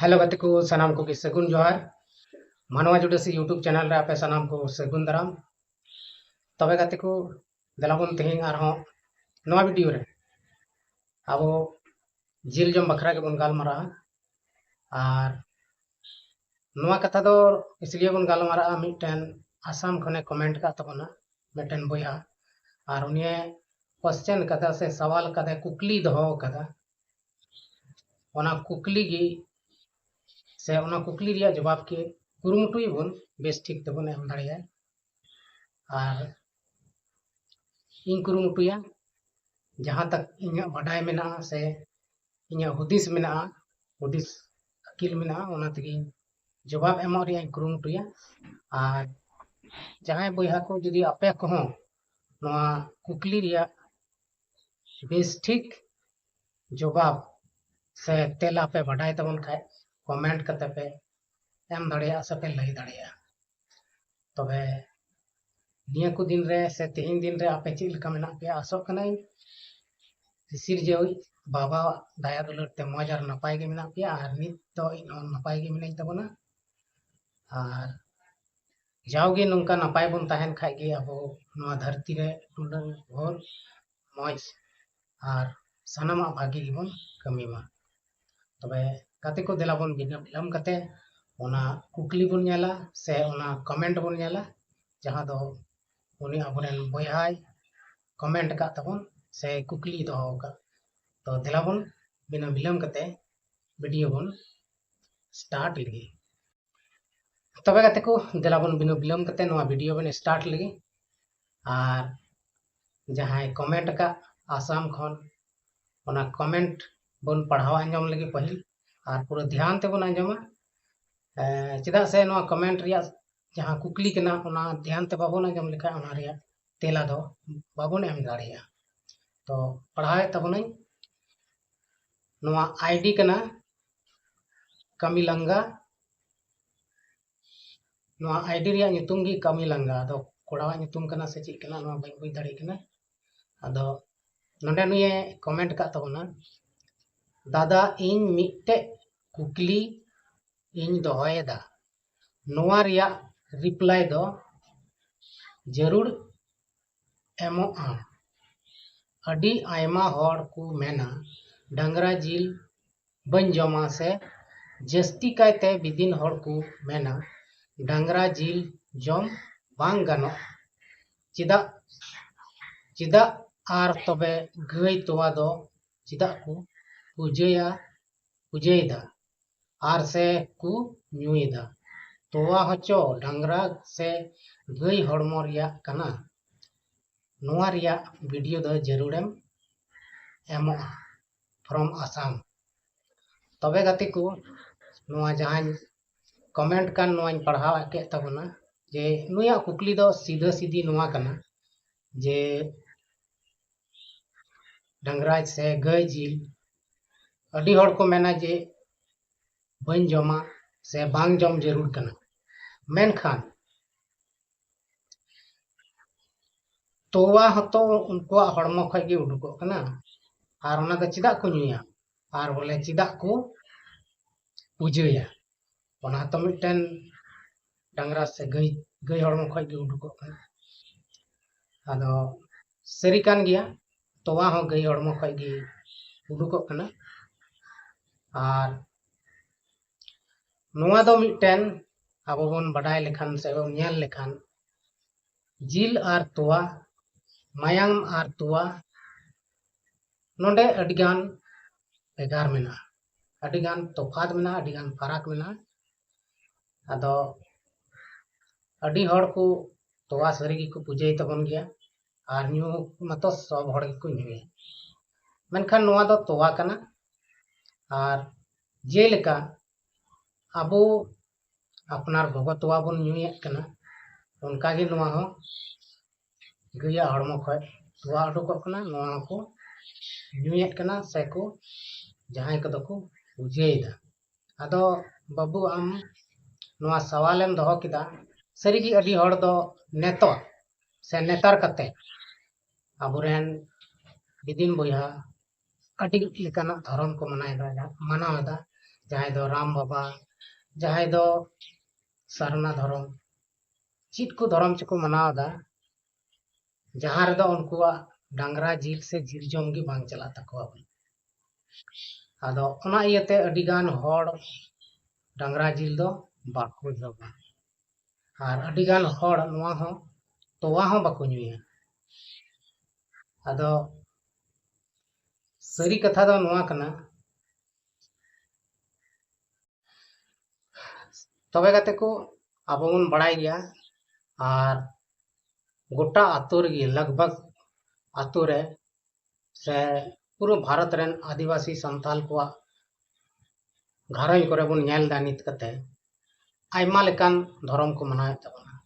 Hello गति को सनाम को सगुन जोहार मानवा जुडसी यूट्यूब चैनल रे आपे सनाम को सगुन दाराम तबे गति को देलाबन तेहिं आरहों नवा वीडियो रे अब जिल जम बखरा के बन गालमारा और नवा कथा दो इसलिए बन गालमारा मिटन आसाम खने कमेंट का तबना मिटन बोया और उन्हें क्वेश्चन कदा से सवाल कदा कुकली दहो कदा ओना कुकली गी से ओना कुकली रिया जवाब के कुरुमुटुई बन बेस ठीक तबन एम दाड़िया और इन कुरुमुटुया जहाँ तक इन्या बाडाय मेना से इन्या हुदिस मेना हुदिस अकिल मेना ओना तगी जवाब एमो रिया कुरुमुटुया और जहाँ बोया को जुदी आपे को नवा कुकली रिया बेस ठीक जवाब से तेला पे बाडाय तबन खाय कमेंट करते पे एम दाड़िया से पे लई दाड़िया तबे निया को दिन रे से तेहिन दिन रे आपे चेक लका मेना पे आसो कनाई सिर जे बाबा दाया दुलर ते मौज और नपाय गे मेना पे और नित तो इन नपाय गे मेना तबना और जाओगे नौका नपाय बन तहन खाय गे अब नवा धरती रे टुडन भोर मौज और सनामा भागी गिबन कमीमा तबे कते को देलाबन बिलम कते ओना कुकली बन नेला से ओना कमेंट बन नेला जहां दो उनी अबरेन बोयहाय कमेंट का तबन से कुकली दो का तो देलाबन बिना बिलम कते वीडियो बन स्टार्ट लगी तबे कते को देलाबन बिना बिलम कते नवा वीडियो बन स्टार्ट लगी और जहां कमेंट का आसाम खन ओना कमेंट बन पढ़ावा अंजम लगी पहिल और पूरा ध्यान ते बन अंजमा चेदा से नवा कमेंट रिया जहां कुकली कना ओना ध्यान ते बाबन अंजम लेखा ओना रिया तेला दो बाबन एम दाड़िया तो पढ़ाए तबनई नवा आईडी कना कमिलंगा नवा आईडी रिया nyutum gi कमिलंगा दो कोड़ावा nyutum कना से ची कना नवा बाई बुझ दाड़ी कना अदो नोंडे नुये कमेंट का तबना दादा इन मिट्टे कुकली इन दोहयदा नवा रिया रिप्लाई दो जरूर एमो आम अडी आयमा होड़ को मेना डंगरा जिल बन जमा से जस्ती कायते बिदिन होड़ को मेना डंगरा जिल जम बांग गानो चिदा चिदा आर तबे गई तोवा दो चिदा को पूजयदा आर से को न्यूयदा तोवा हचो डंगरा से गई हड़मो रिया कना नोआ रिया वीडियो दो जरूरम एमो फ्रॉम आसाम तबे गति को नोआ जहां कमेंट कान नोआ पढ़ाव के तबना जे नुया कुकली दो सीधा सीधी नोआ कना जे डंगराज से गई जिल अडी हड़ को मेना जे बन जमा से बांग जम जरूर कना मेनखान तोवा हतो उनको हड़मो खय गे उडुको कना और ओना द चिदा को नुया और बोले चिदा को पूजया ओना तो मिटन डंगरा से गई गई हड़मो खय गे उडुको कना अदो सरी कान गया तोवा हो गई हड़मो खय गे उडुको कना और नोआ दो मिटन अब बन बडाय लेखान से बन नेल लेखान जिल और तोवा मायांग और तोवा नोंडे अडिगान बेगार मेना अडिगान तोफात मेना अडिगान फराक मेना अदो अडी हड़ को तोवा सरी को पूजय तबन गया और न्यू मतो सब हड़ को न्यूए मेनखान नोआ दो तोवा कना और जेलेका अब अपनार गोगो तोवा बन न्यूए कना उनका गे नोआ हो गया हड़मो खय तोवा उडुको कना नोआ को न्यूए कना से को जहां को दको पूजयदा अदो बाबू आम नोआ सवालेम दहो किदा सरी गी अडी हड़ दो नेतो से नेतार कते अबुरेन बिदिन बोया अडी लेकाना धर्म को मनाएदा जहां दो राम बाबा जहां दो सारना धर्म चीज को धर्म चको मनावदा जहां रे दो उनकुआ डांगरा जिल से जिल जम गी बांग चला तकवा आदो ओना इयते अडी गान होड़ डांगरा जिल दो बाको जमा और अडी गान होड़ नोआ हो तोवा हो बाको नुया आदो सरी कथा दो नोआ कना तबे गाते को अब बन बड़ाई गया और गोटा आतो रे लगभग आतो रे से पूरा भारत रेन आदिवासी संताल को घारई करे बन नेल दा नित कते आयमा लेकान धर्म को मनाए तबना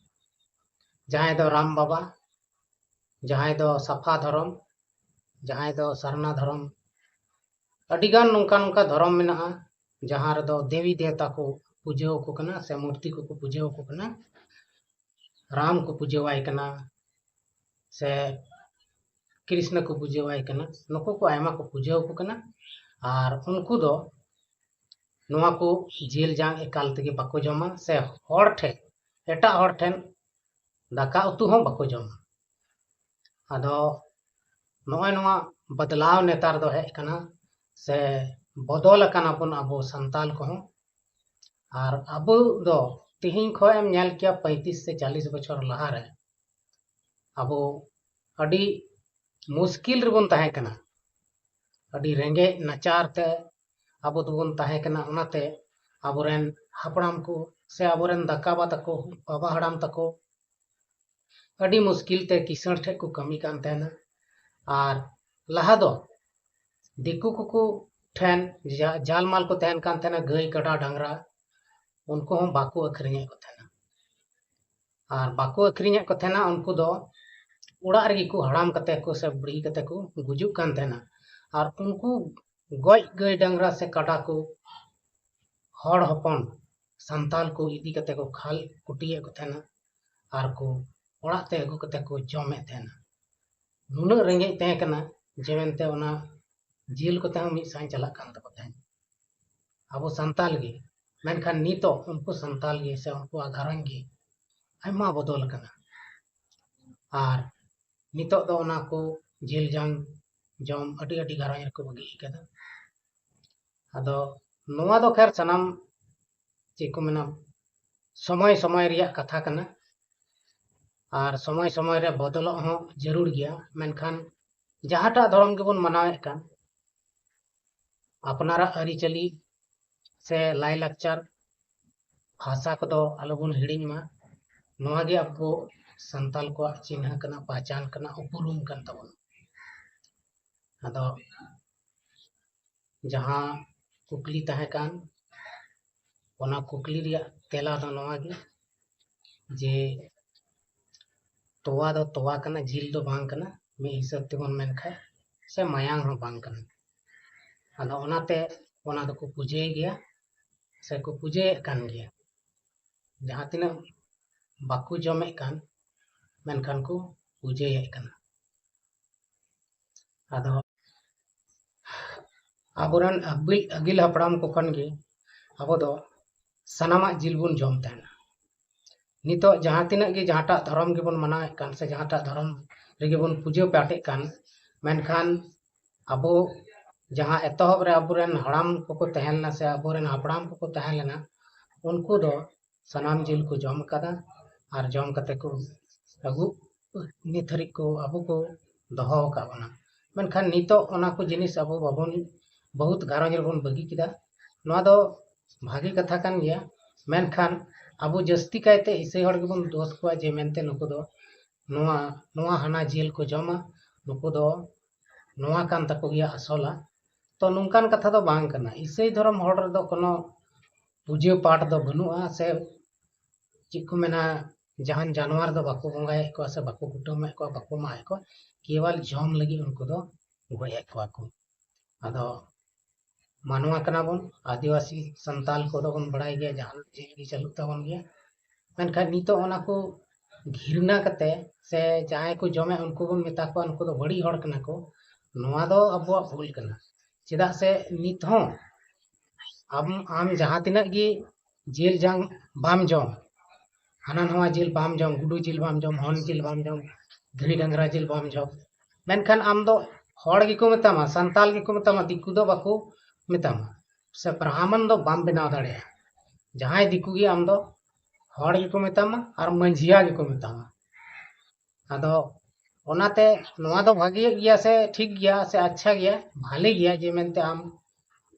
जहां दो राम बाबा जहां दो सफा धर्म जहां दो सरना धर्म अडिगान नोंका नोंका धर्म मेना जहां रे दो देवी देवता को पूजो को कना से मूर्ति को पूजो को कना राम को पूजवाई कना से कृष्ण को पूजवाई कना नुको को आयमा को पूजो को कना और उनको दो नोआ को जेल जांग एकाल तगे बाको जमा से हर ठे एटा हर ठेन दाका उतु हो बाको जमा आदो नोय नोआ बदलाव नेतार दो है कना से बदल कना बन अबो संताल को और अब दो तिहिं खो एम नेल किया 35 से 40 बछर लहा रे अबो अडी मुश्किल रिबन ताहे कना अडी रेंगे नाचार ते अब दोबन ताहे कना उनाते अबोरेन हापड़ाम को से अबोरेन दकाबा तको बाबा हड़ाम तको अडी मुश्किल ते किसण ठे को कमी कान तेना और लहा दो दिकु को ठेन जालमाल को तहन कान तेना गई कड़ा डांगरा उनको हम बाको अखरिने को तेना और बाको अखरिने को तेना उनको दो उड़ा रगी को हड़ाम कते को से बुढ़ी कते को गुजुक कान तेना और उनको गoj गई डांगरा से काटा को हड़ हपन संताल को इदी कते को खाल कुटिए को तेना और को ओड़ा ते अगु कते को जमे तेना नुना रेंगे ते कना जेवेनते ओना जेल को ते मिद साई चला कान तको तेन अबो संताल गे मेनखान नितो उनको संताल गे से उनको आधारन गे आयमा बदल कना और नितो दो ओना को जेल जांग जम अडी अडी घराय को बगी कदा अदो नोआ दो खैर सनम चे को मेना समय समय रिया कथा कना और समय समय रे बदल हो जरूर गया मेनखान जहाटा धर्म के बन मनावे कान अपनारा अरिचली से लाई लाचार भाषा को दो आलोबन हिड़िन मा नोआ गे आपको संताल को चिन्ह कना पहचान कना उपरुम कन तबन अदो जहां कुकली तहे कान ओना कुकली रिया तेला दो नोआ गे जे तोवा दो तोवा कना झील दो बांग कना मे हिसाब ते बन मेन खाय से मायांग हो बांग कना अदो ओनाते ओना दो को पूजे गया से को पूजे कान गया जहां तिना बाकू जमे कान मेनखान को पूजे कना अदो आबोरन अगिल हपड़ाम को खन गे अबो दो सनामा जिल बन जम तहना नितो जहां तिना गे जहाटा धर्म के बन मनाए कान से जहाटा धर्म रेगे बन पूजे पाटे कान मेनखान अबो जहां एतहब रे अबोरेन हड़ाम को तहलना से अबोरेन हपड़ाम को तहलना उनको दो सनाम जिल को जम कदा और जम कते को अगु निथरी को अबो को दहो का बना मेनखान नितो ओना को जिनिस अबो बाबन बहुत घारंज बन बगी किदा नोआ दो भागी कथा कान गया मेनखान अबो जस्ती कायते इसे हड़ के बन दोष को जे मेनते नुको दो नोआ नोआ हना जेल को जमा नुको दो नोआ कान तको गया असला तो नुकान कथा दो बांग कना इसे धर्म हड़ रे दो कोनो पूजे पाठ दो बनुआ से चिको मेना जहान जानवर दो बाको बंगाए को से बाको कुटुमे को बाको माए को केवल जम लगी उनको दो गोये को अदो मानवा कना बन आदिवासी संताल को दो बन बड़ाई गया जहान जिंदगी चलु तबन गया मेनखा नितो ओना को घिरना कते से जाय को जमे उनको बन मेता को उनको दो बड़ी हड़ कना को नोआ दो अबो भूल कना चेदा से नित हो आम जहाँ तिनाग गी जिल जांग बाम जम हाना नवा जिल बाम जम गुडू जिल बाम जम हन जिल बाम जम घड़ी डंगरा जिल बाम जम मेनखान आम दो हड़ गिको मेतामा संताल गिको मेतामा दिकु दो बाको मेतामा से ब्राह्मण दो बाम बनाव दाड़े जहां दिकु गी आम दो हड़ गिको मेतामा और मंझिया गिको मेतामा आदो ओनाते नवा दो भागी गया से ठीक गया से अच्छा गया भाले गया जे मेनते आम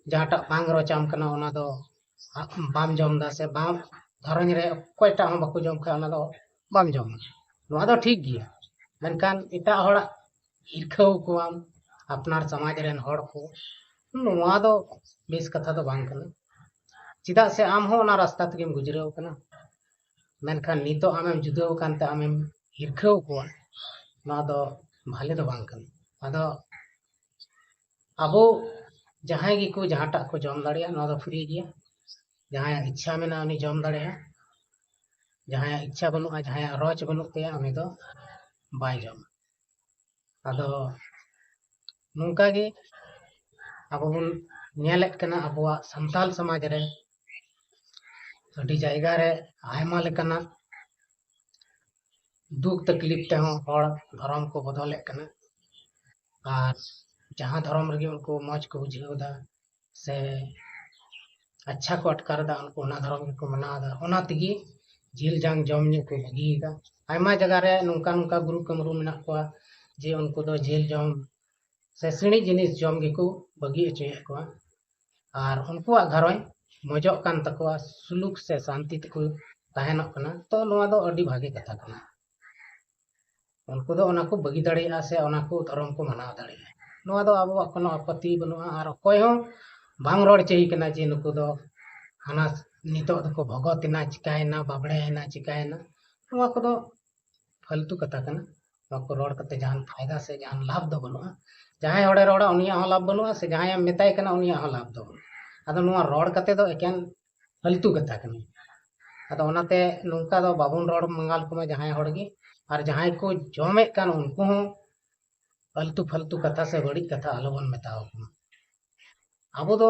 जहाटा बांग रोचाम कना ओना दो बाम जमदा से बाम धरन रे कोयटा हम बाको जम खा ओना दो बाम जम नवा दो ठीक गया मेनखान इटा हड़ा हिरखाव कोआम अपनार समाज रेन हड़ को नवा दो बेस कथा दो बांग कना चिदा से आम हो ओना रास्ता तगेम गुजराव कना मेनखान नितो आमेम जुदाव कानते आमेम हिरखाव कोआ नवा दो भाले दो बांग कना आदो अबो जहां गी को जहाटा को जम दाड़िया नवा दो फ्री गया जहां इच्छा मेना उनी जम दाड़िया जहां इच्छा बनुआ जहां रोज बनुते उनी दो बाय जम आदो नोंका गे अब बन नेलेत कना अबुआ संताल समाज रे अडी जायगा रे आयमा लेकना दुख तकलीफ ते हड़ धर्म को बदले कना और जहां धर्म रे उनको मौज को बुझेवदा से अच्छा को अटकारदा उनको ना धर्म को मनादा ओना तिगी जिल जांग जम न्यू को बगीदा आयमा जगह रे नोंका नोंका गुरु कमरू मेना को जे उनको दो जिल जम से सिणी जिनिस जम गिको बगी अचय को और उनको घरय मजोक कान तकवा सुलूक से शांति तको ताहेनक कना तो नवा दो अडी भागे कथा कना उनको दो ओना को बगी दाड़िया से ओना को धर्म को मनाव दाड़िया नवा दो अब कोनो आपत्ति बनुआ और कोय हो बांग रोड चाही कना जे नुको दो हाना नितो दको भगतिना चिकायना बाबड़ेना चिकायना नवा को दो फालतू कथा कना नवा को रोड कते जहान फायदा से जहान लाभ दो बनुआ जहां हड़े रोड़ा उनिया हो लाभ बनुआ से जहां मेताय कना उनिया हो लाभ दो आदो नवा रोड कते दो एकेन फालतू कथा कना आदो ओनाते नोंका दो बाबुन रोड मंगाल को जहां हड़गी और जहां को जमे कान उनको हो फालतू फालतू कथा से बड़ी कथा आलोबन मेताओ अब दो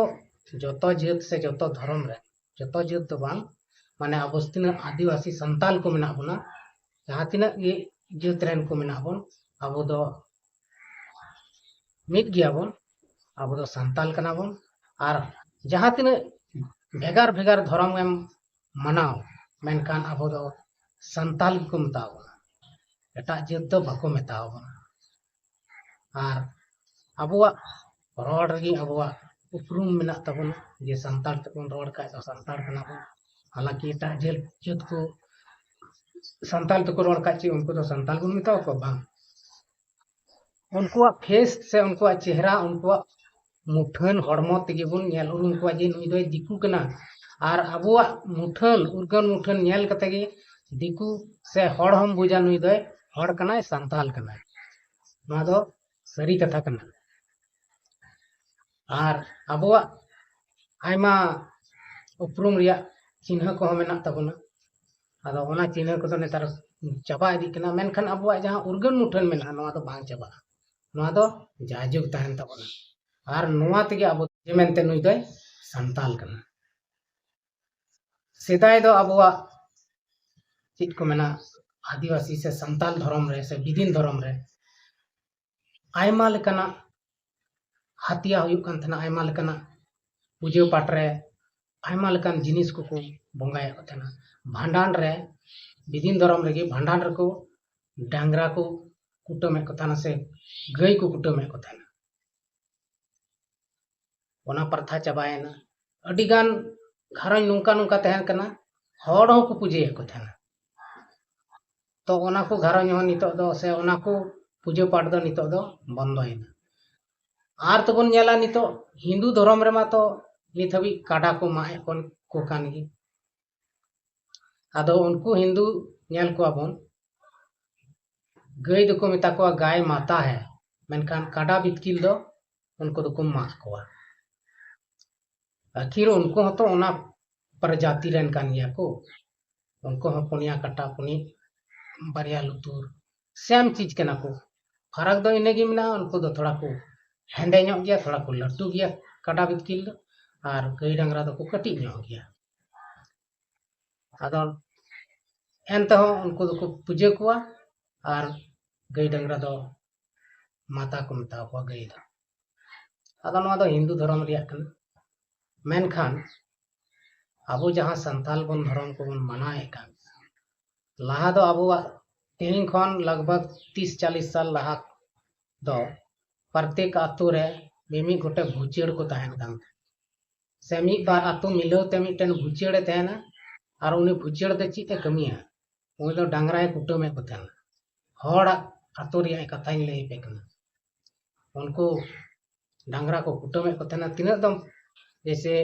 जतो जात से जतो धर्म रे जतो जात दो बांग माने अब तिना आदिवासी संताल को मेना बना जहां तिना गे जात रेन को मेना बन अब दो मिट गया बन अब दो संताल कना बन और जहां तिना भेगार भेगार धर्म एम मनाओ मेनखान अब दो संताल को मेताओ एटा जात दो बाको मेताओ और अबुआ रोड रगी अबुआ उपरूम मेना तबन जे संताल तबन रोड का तो संताल कना बन हालांकि एटा जात को संताल तको रोड का ची उनको तो संताल को मेताओ को बांग उनको फेस से उनको चेहरा उनको मुठन हड़मो तेगे बन नेल उरुम को जे नुई दो दिकू कना और अबुआ मुठन उर्गन मुठन नेल कते गे दिकू से हड़ हम बुझा नुई दो हड़ कना संताल कना ना दो सरी कथा कना और अबुआ आयमा उपरूम रिया चिन्ह को मेना तबना आदो ओना चिन्ह को तो नेतार चाबा इदी कना मेनखान अबुआ जहां उर्गन मुठन मेना नवा दो बांग चाबा नवा दो जाजुग ताहन तबना और नवा तेगे अब जे मेनते नुई दो संताल कना सेदाय दो अबुआ चित को मेना आदिवासी से संताल धर्म रे से बिदिन धर्म रे आयमा लेकना हतिया हुयुक कान थना आयमा लेकना पूजा पाठ रे आयमा लेकन जिनिस को बंगाय को थना भांडान रे बिदिन धर्म रे भांडान रे को डांगरा को कुटमे को थना से गई को कुटमे को थना ओना प्रथा चाबायना अडिगान घरन नुंका नुंका तहन कना हड़ हो को पूजे को थना तो ओना को घरन हो नितो दो से ओना को पूजा पाठ दो नितो दो बंदोयना आर तो बन नेला नितो हिंदू धर्म रे मा तो नित हबी काडा को माए कोन को कान गी आदो उनको हिंदू नेल को बन गई दो को मेता को गाय माता है मेनखान काडा बितकिल दो उनको दो को मात को आखिर उनको हो तो ओना प्रजाति रेन कान गया को उनको हो पुनिया कटा पुनी बारिया लुतुर सेम चीज के ना को फरक दो इने गी मिना उनको दो थोड़ा को हेंदे ᱧᱚᱜ गया थोड़ा को लट्टू गया काडा बितकिल दो और गाय डांगरा दो कटी ᱧᱚᱜ गया आदो एनतहो उनको दो पूजा कुआ और गाय डांगरा दो माता को मता को गाय दो आदो नवा दो हिंदू धर्म रिया कन मेनखान अबो जहां संताल बन धर्म को बन मनाए कान लाहा दो अबो तेहिं खन लगभग 30-40 साल लाहा दो प्रत्येक आतु रे मिमी गोटे भुचेड़ को तहन कान से मिद बार आतु मिलौते मिटन भुचेड़े तहना और उनी भुचेड़ दे चिते कमिया उनी दो डांगराय कुटुमे को तहना हड़ आतु रिया कथाई लई पे कना उनको डांगरा को कुटुमे को तहना तिना दम जैसे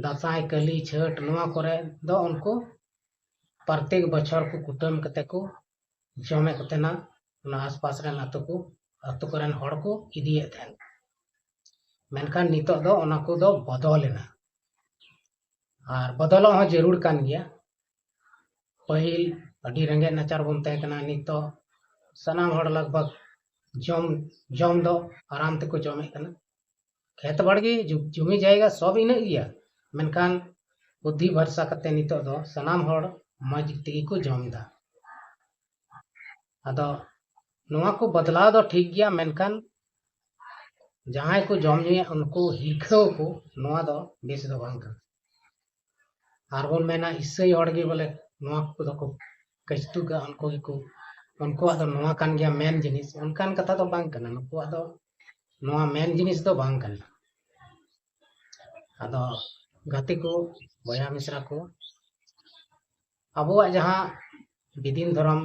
दसाई कली छठ नवा करे दो उनको प्रत्येक बछर को कुटुम कते को जमे को तहना उना आसपास रे आतु करन हड़ को इदिए तहन मेनखान नितो दो ओना को दो बदलेना और बदल हो जरूर कान गया पहिल अडी रेंगे नाचार बन तहे कना नितो सनाम हड़ लगभग जम दो आराम ते को जमे कना खेत बाड़गी जुमी जाएगा सब इन गया मेनखान बुद्धि भरसा करते नितो दो सनाम हड़ मज तेगी को जम दा आदो नवा को बदलाव दो ठीक गया मेनखान जहां को जम नुए उनको हिरखाव को नवा दो बेस दो बांग और बोल मेना ईसाई हड़ गे बोले नवा को दो को कष्टु का उनको आदो नवा कान गया मेन जिनिस उनकान कथा दो बांग कना उनको आदो नवा मेन जिनिस दो बांग कना आदो गाते को बया मिश्रा को अबुआ जहां विदिन धर्म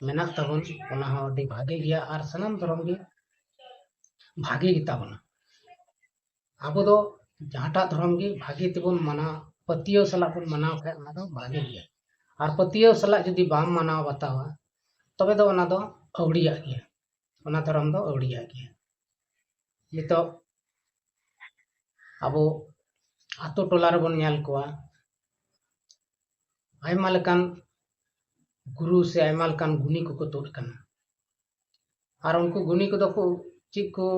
मेना तबन ओना हो अति भागे गया और सनाम धर्म गे भागे गिता बना आबो दो जहाटा धर्म गे भागे तेबन मना पतियो सला बन मनाव खाय ओना दो भागे गया और पतियो सला जदी बाम मनाव बतावा तबे दो ओना दो अवड़िया गया ओना धर्म दो अवड़िया गया नितो अबो आतो टोला रे बन ᱧᱮᱞ कोआ आयमा लेकान गुरु से आयमा लेकान गुनी को तोड़ कना और उनको गुनी को दो को चिक को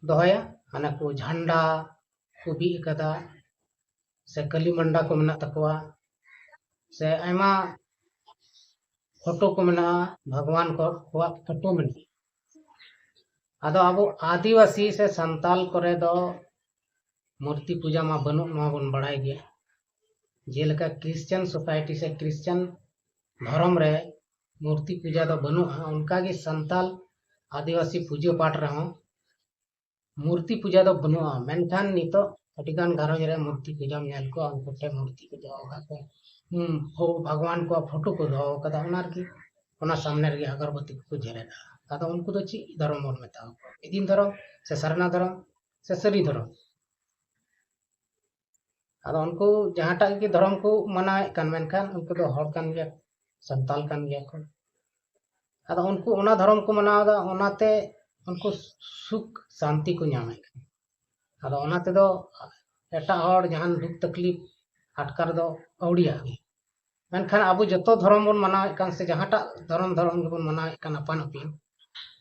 दोहया अना को झंडा को बी कदा से कली मंडा को मेना तकवा से आयमा फोटो को मेना भगवान को फोटो मेना आदो अबो आदिवासी से संताल करे दो मूर्ति पूजा मा बनु मा बन बढ़ाई गया जेलका क्रिश्चियन सोसाइटी से क्रिश्चियन धर्म रे मूर्ति पूजा दो बनु उनका के संताल आदिवासी पूजा पाठ रहो मूर्ति पूजा दो बनु मेनखान नितो अटिगान घरों रे मूर्ति पूजा ᱧᱮᱞ को उनको टे मूर्ति पूजा होगा को हो भगवान को फोटो को दो कदा उनार की ओना सामने रे अगरबत्ती को जरेदा कदा उनको तो ची धर्म मन मेता इदिन धर्म से सरना धर्म से सरी धर्म आदो उनको जहाटा के धर्म को मनाए कान मेनखान उनको दो हड़ कान गया संताल कान गया को आदो उनको ओना धर्म को मनादा ओनाते उनको सुख शांति को ᱧᱟᱢे आदो ओनाते दो एटा हड़ जहान दुख तकलीफ अटकार दो अवड़िया मेनखान अबो जतो धर्म बन मनाए कान से जहाटा धर्म के बन मनाए कान अपन अपन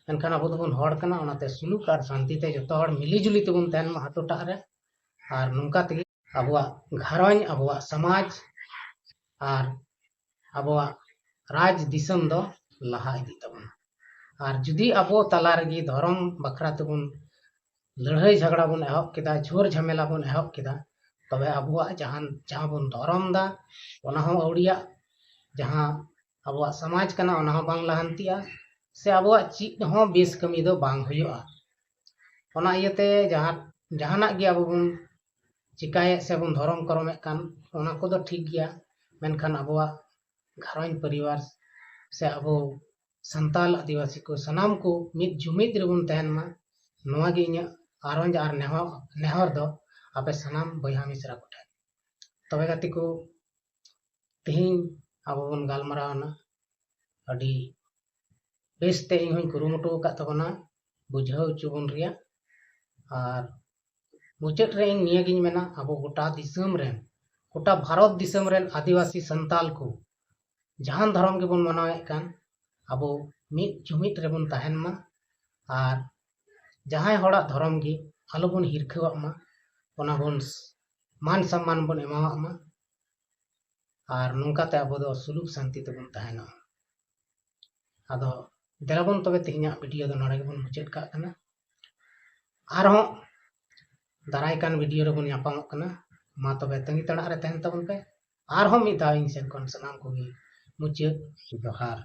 मेनखान अबो दो बन हड़ काना ओनाते सुलूक और शांति ते जतो हड़ मिली जुली ते बन तहन मा हटोटा रे और नुंका ते अबुआ घरन अबुआ समाज और अबुआ राज दिसम दो लहा इदी तबन और जुदी अबो तला रगी धर्म बखरा तबन लड़ाई झगड़ा बन एहब केदा झोर झमेला बन एहब केदा तबे अबुआ जहां बन धर्म दा ओना हो अवड़िया जहां अबुआ समाज कना ओना हो बांग लहंतिया से अबुआ ची हो बेस कमी दो बांग हुयुआ ओना इयते जहाना गे अबो बन चिकाए से बन धर्म करमे कान ओना को दो ठीक गया मेनखान अबुआ घरन परिवार से अबो संताल आदिवासी को सनाम को मिद जुमिद रेबन तहन मा नवा गे इnya आरंज आर नेहर दो आपे सनाम बया मिश्रा कोठे तबे गाती को तेहिं अबो बन गालमरावना अडी बेसते इन होई कुरुमुटु का तबना बुझाव चुबन रिया और मुचाद रे इन निया गिन मेना अबो गोटा दिसम रेन गोटा भारत दिसम रेन आदिवासी संताल को जहान धर्म के बन मनाए कान अबो मिद जुमिद रेबन तहन मा और जहां हड़ा धर्म गे आलोबन हिरखावाग मा ओना बोन मान सम्मान बोन एमावाग मा और नोंकाते आबो दो सुलुक शांति तेबोन तहना आदो देलाबोन तबे तेहिया वीडियो दो नोडे गेबोन मुचाद काग कना आरो दाराय कान वीडियो रे बोन यापामोग कना मा तबे तंगी तड़ा रे तहन तबोन पे आरो मिद दाव इन सेन कोन सनाम कोगी मुचाद जोहार।